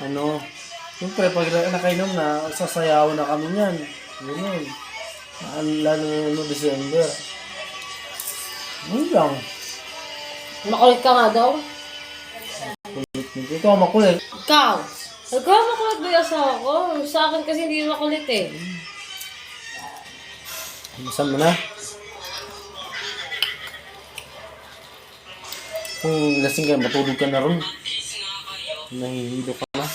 ano, siyempre pag nakainom na, sasayawan na kami niyan. Ganun. Lalo na December. Yun lang. Makulit ka nga daw. Ito ang makulit. Ikaw. Ikaw makulit ba yung asawa ko? Sa akin kasi hindi makulit eh. Masan mo na. Kung lasing ka, matulog ka na ron. Nahihilo ka na.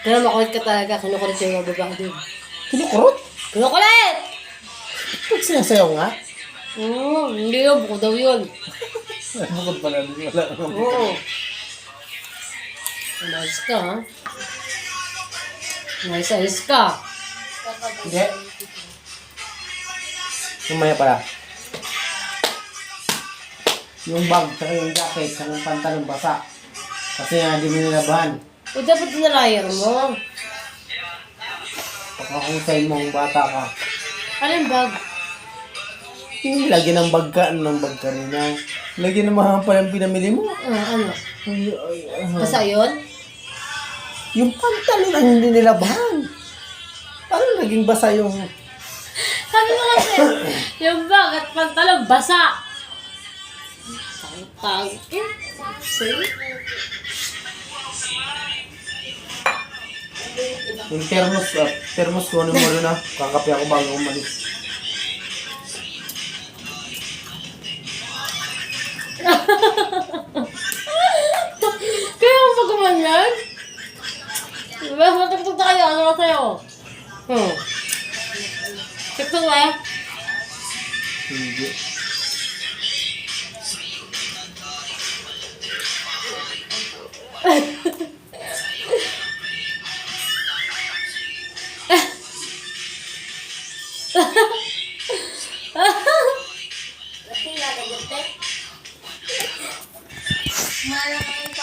Pero makulit ka talaga. Kinukulit siya yung babae din. Kinukurot? Kinukulit! Pag sinasayaw nga. Hindi yun. Buko daw yun. Bukod pala. Wala naman. Oo. Nice ka, ha? Nice ka. Hindi. Sumaya pala. Yung bag, saka yung jacket, saka yung pantalong basa. Kasi nga, di mo nilabahan. O dapat nalayer mo. Pakahusay mo ang bata ka. Ano yung bag? Hindi, lagyan ng bag ka. Ano ng bag ka rin? Lagyan ng mga palang pinamili mo. Ano? Basta yun? Yung pantalon ang hindi nilabahan. Parang naging basa yung... Sabi mo kasi, yung bag at pantalon basa. Tangin. See? Yung thermos ko ano mo rin na. Kakape ako bago umalis. Kaya mo gumanyan? Diba? Matugtog na kayo. Ano na sa'yo? Tugtog na eh. Hindi. Malaki